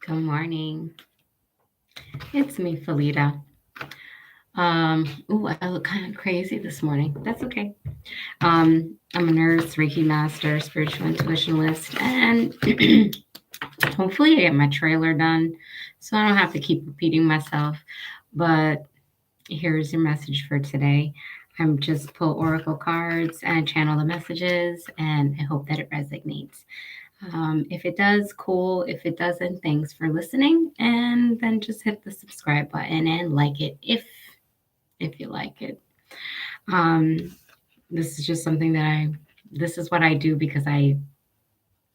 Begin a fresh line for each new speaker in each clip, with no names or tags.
Good morning. It's me, Felita. I look kind of crazy this morning. That's okay. I'm a nurse, Reiki master, spiritual intuitionist, and hopefully I get my trailer done so I don't have to keep repeating myself. But here's your message for today. I'm just pull oracle cards and channel the messages, and I hope that it resonates. If it does, cool. If it doesn't, thanks for listening. And then just hit the subscribe button and like it if you like it. Um, this is just something that this is what I do because I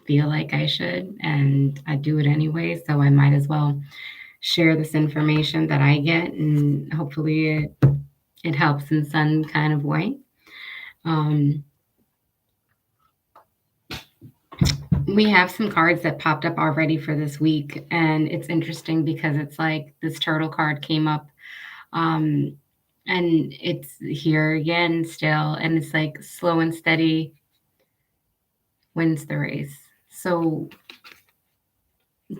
feel like I should, and I do it anyway. So I might as well share this information that I get, and hopefully it helps in some kind of way. Um, we have some cards that popped up already for this week, and it's interesting because it's like this turtle card came up. Um, and it's here again still, and it's like slow and steady wins the race. So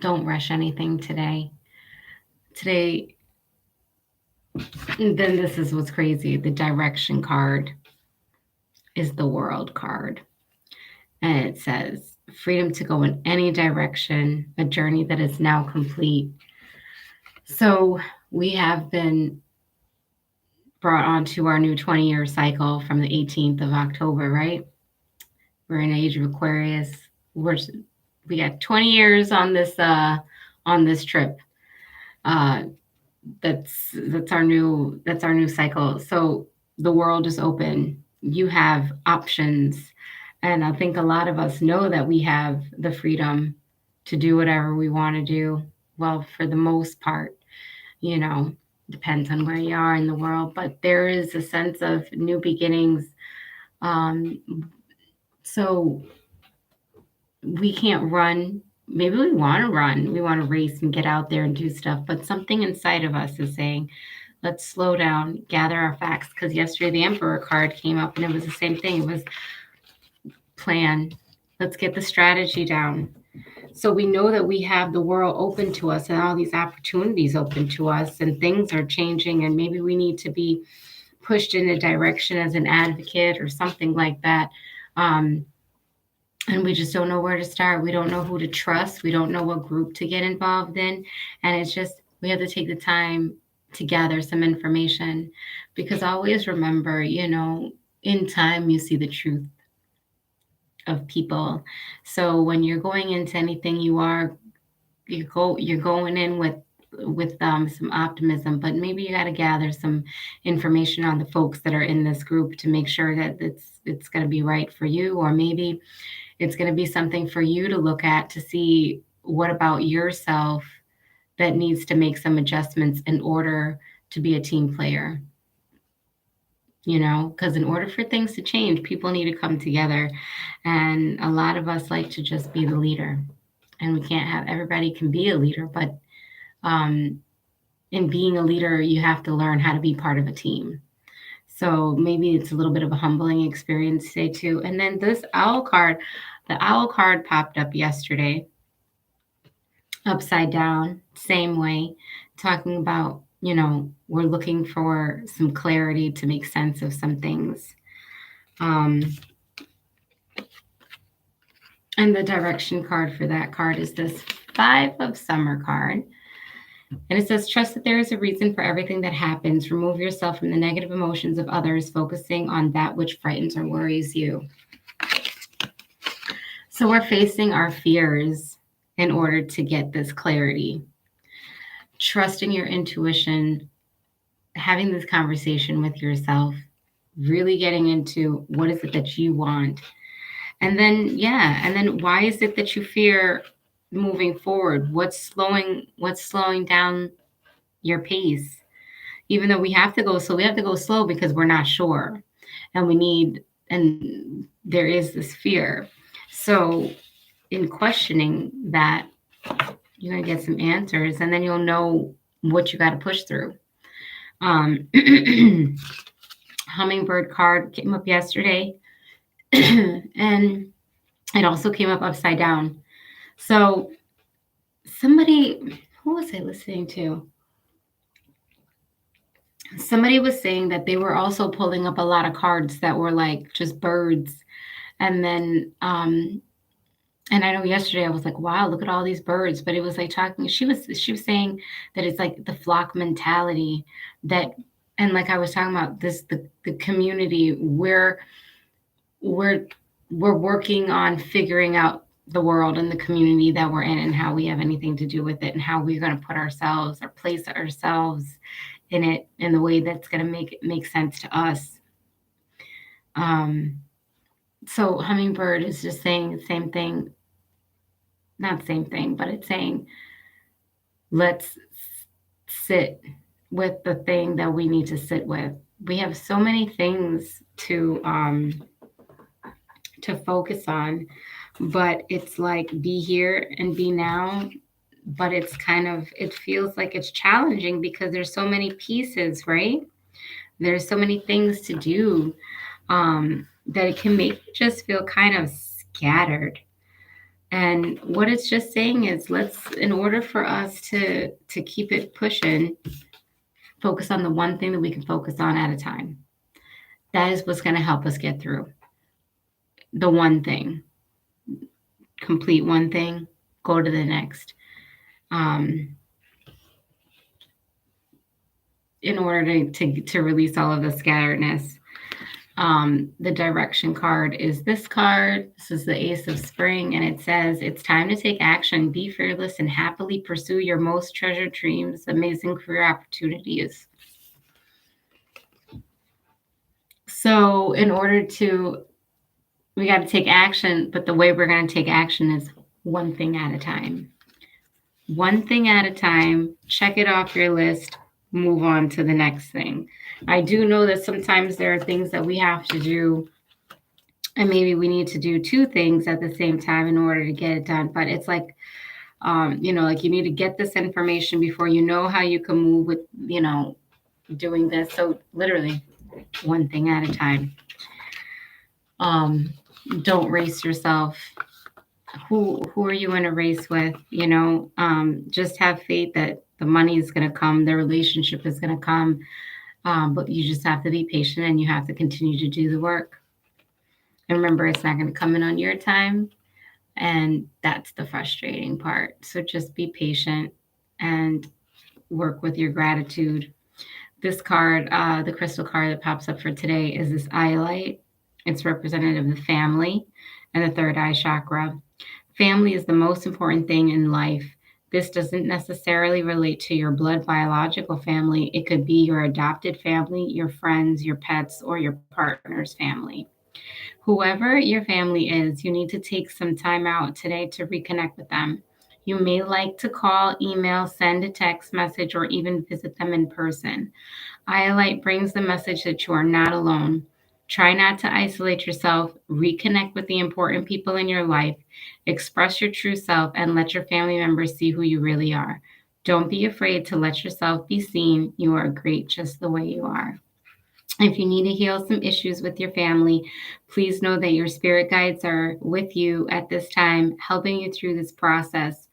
don't rush anything today. Today, then this is what's crazy. The direction card is the world card. And it says freedom to go in any direction, a journey that is now complete. So we have been brought onto our new 20-year cycle from the 18th of October, right? We're in age of Aquarius. We got 20 years on this trip. Uh, that's our new cycle. So the world is open. You have options, and I think a lot of us know that we have the freedom to do whatever we want to do. Well, for the most part, you know, depends on where you are in the world, but there is a sense of new beginnings. Um, so we can't run. Maybe we want to run. We want to race and get out there and do stuff, but something inside of us is saying, let's slow down, gather our facts. Because yesterday the Emperor card came up and it was the same thing. It was plan. Let's get the strategy down. So we know that we have the world open to us and all these opportunities open to us, and things are changing, and maybe we need to be pushed in a direction as an advocate or something like that. Um, and we just don't know where to start. We don't know who to trust. We don't know what group to get involved in. And it's just, we have to take the time to gather some information, because always remember, in time you see the truth of people. So when you're going into anything, you're going in with some optimism, but maybe you got to gather some information on the folks that are in this group to make sure that it's going to be right for you, or maybe it's going to be something for you to look at to see what about yourself that needs to make some adjustments in order to be a team player. Because in order for things to change, people need to come together. And a lot of us like to just be the leader. And we can't have everybody can be a leader, but um, in being a leader, you have to learn how to be part of a team. So maybe it's a little bit of a humbling experience today, too. And then the owl card popped up yesterday, upside down, same way, talking about, we're looking for some clarity to make sense of some things. Um, and the direction card for that card is this Five of Summer card. And it says, trust that there is a reason for everything that happens. Remove yourself from the negative emotions of others, focusing on that which frightens or worries you. So we're facing our fears in order to get this clarity. Trusting your intuition, having this conversation with yourself, really getting into what is it that you want. And then why is it that you fear moving forward? What's slowing down your pace? Even though we have to go slow, we have to go slow because we're not sure. And there is this fear. So in questioning that, you're going to get some answers, and then you'll know what you got to push through. Hummingbird card came up yesterday, and it also came up upside down. So somebody, who was I listening to? Somebody was saying that they were also pulling up a lot of cards that were like just birds. And then, and I know yesterday I was like, wow, look at all these birds. But it was like talking, she was saying that it's like the flock mentality that, and like I was talking about this, the community where we're we're working on figuring out the world and the community that we're in and how we have anything to do with it and how we're going to put ourselves or place ourselves in it in the way that's going to make it make sense to us. um so hummingbird is just saying the same thing, not same thing, but it's saying let's sit with the thing that we need to sit with. We have so many things to focus on, but it's like be here and be now. But it's kind of, it feels like it's challenging because there's so many pieces, right? There's so many things to do, that it can make you just feel kind of scattered. And what it's just saying is, let's, in order for us to keep it pushing, focus on the one thing that we can focus on at a time. That is what's going to help us get through. The one thing, complete one thing, go to the next. Um, in order to release all of the scatteredness. The direction card is this card. This is the Ace of Spring, and it says it's time to take action, be fearless, and happily pursue your most treasured dreams, amazing career opportunities. So, in order to, we got to take action, but the way we're going to take action is one thing at a time. One thing at a time, check it off your list, move on to the next thing. I do know that sometimes there are things that we have to do, and maybe we need to do two things at the same time in order to get it done. But it's like, like you need to get this information before you know how you can move with, doing this. So literally, one thing at a time. Um, don't race yourself. Who are you in a race with? Just have faith that the money is going to come, the relationship is going to come, but you just have to be patient and you have to continue to do the work. And remember, it's not going to come in on your time, and that's the frustrating part. So just be patient and work with your gratitude. This card, the crystal card that pops up for today, is this eye light. It's representative of the family and the third eye chakra. Family is the most important thing in life. This doesn't necessarily relate to your blood biological family. It could be your adopted family, your friends, your pets, or your partner's family. Whoever your family is, you need to take some time out today to reconnect with them. You may like to call, email, send a text message, or even visit them in person. Iolite brings the message that you are not alone. Try not to isolate yourself. Reconnect with the important people in your life. Express your true self and let your family members see who you really are. Don't be afraid to let yourself be seen. You are great just the way you are. If you need to heal some issues with your family, please know that your spirit guides are with you at this time, helping you through this process.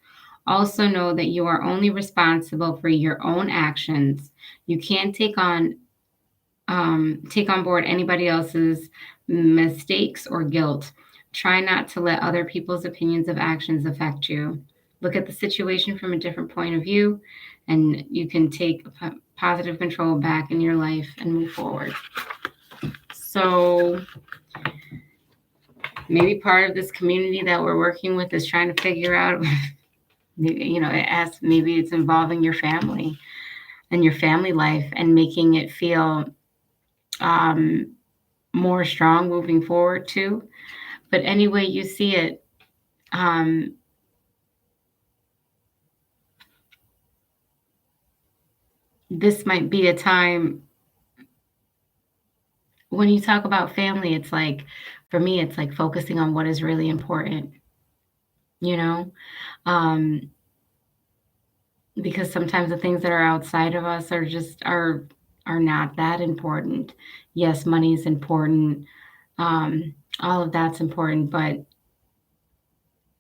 Also, know that you are only responsible for your own actions. You can't take on board anybody else's mistakes or guilt. Try not to let other people's opinions of actions affect you. Look at the situation from a different point of view, and you can take positive control back in your life and move forward. So, maybe part of this community that we're working with is trying to figure out, maybe it's involving your family and your family life and making it feel um, more strong moving forward too. But any way you see it, um, this might be a time when you talk about family. It's like, for me, it's like focusing on what is really important, you know, um, because sometimes the things that are outside of us are not that important. Yes, money is important. All of that's important, but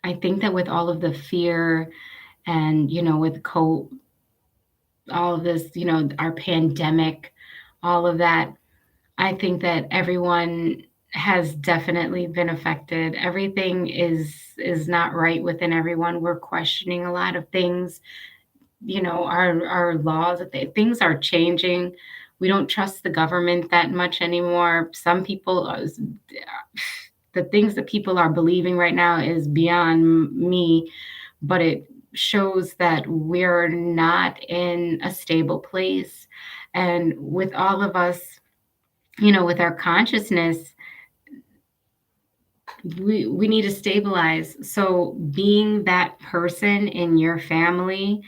I think that with all of the fear And, with all of this, our pandemic, all of that, I think that everyone has definitely been affected. Everything is not right within everyone. We're questioning a lot of things. Our laws, things are changing. We don't trust the government that much anymore. Some people, the things that people are believing right now is beyond me, but it shows that we're not in a stable place. And with all of us, with our consciousness, we need to stabilize. So being that person in your family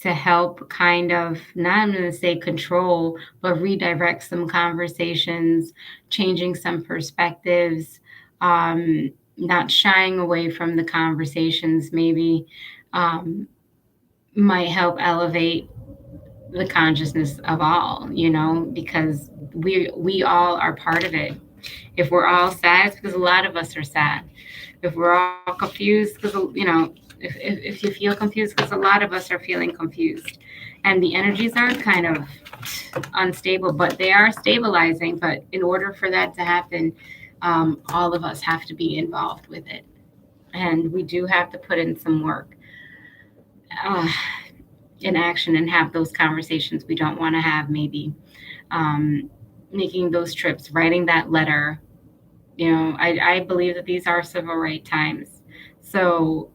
to help kind of, not I'm going to say control, but redirect some conversations, changing some perspectives, not shying away from the conversations maybe, um, might help elevate the consciousness of all, because we all are part of it. If we're all sad, it's because a lot of us are sad. If we're all confused, because, if you feel confused, because a lot of us are feeling confused. And the energies are kind of unstable, but they are stabilizing. But in order for that to happen, all of us have to be involved with it. And we do have to put in some work, uh, in action, and have those conversations we don't want to have, maybe. Um, Making those trips, writing that letter. I believe that these are civil rights times. So,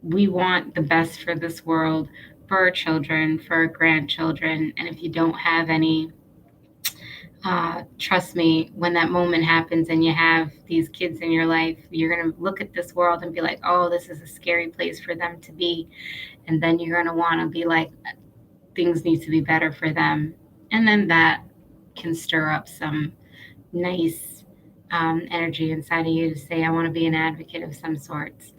we want the best for this world, for our children, for our grandchildren. And if you don't have any, trust me, when that moment happens and you have these kids in your life, you're going to look at this world and be like, oh, this is a scary place for them to be. And then you're going to want to be like, things need to be better for them. And then that can stir up some nice, energy inside of you to say, I want to be an advocate of some sorts.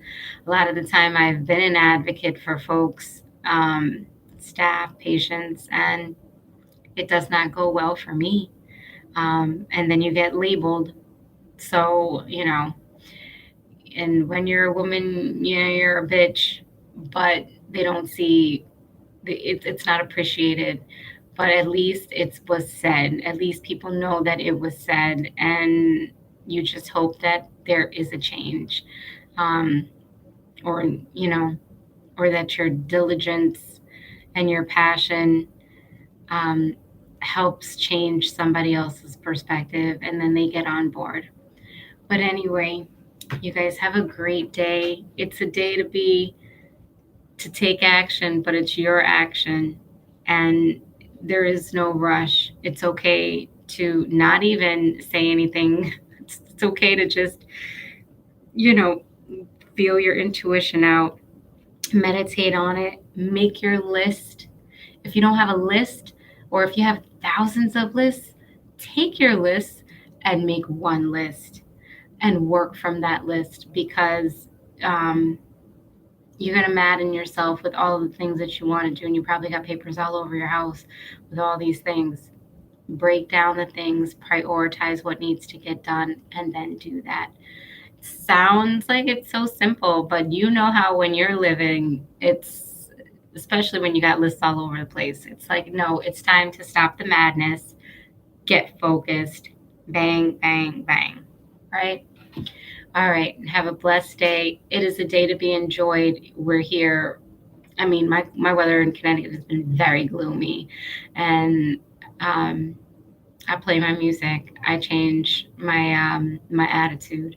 A lot of the time, I've been an advocate for folks, staff, patients, and it does not go well for me. And then you get labeled. So, and when you're a woman, you're a bitch, but they don't see it's not appreciated. But at least it was said. At least people know that it was said, and you just hope that there is a change, um, or or that your diligence and your passion, um, helps change somebody else's perspective, and then they get on board. But anyway, you guys have a great day. It's a day to take action, but it's your action. And there is no rush. It's okay to not even say anything. It's okay to just, you know, feel your intuition out, meditate on it, make your list. If you don't have a list, or if you have thousands of lists, take your list and make one list and work from that list, because, um, you're going to madden yourself with all the things that you want to do, and you probably got papers all over your house with all these things. Break down the things, prioritize what needs to get done, and then do that. Sounds like it's so simple, but you know how when you're living, it's, especially when you got lists all over the place, it's like, no, it's time to stop the madness, get focused, bang, bang, bang, right? All right, have a blessed day. It is a day to be enjoyed. We're here. I mean, my weather in Connecticut has been very gloomy, and, um, I play my music. I change my attitude,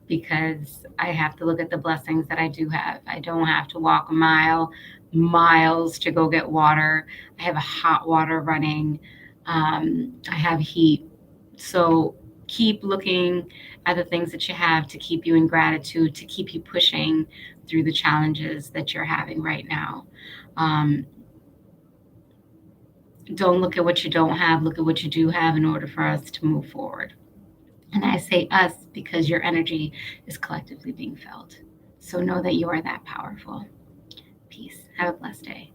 because I have to look at the blessings that I do have. I don't have to walk miles to go get water. I have a hot water running. I have heat. So keep looking at the things that you have to keep you in gratitude, to keep you pushing through the challenges that you're having right now. Um, don't look at what you don't have, look at what you do have, in order for us to move forward. And I say us because your energy is collectively being felt. So know that you are that powerful. Peace. Have a blessed day.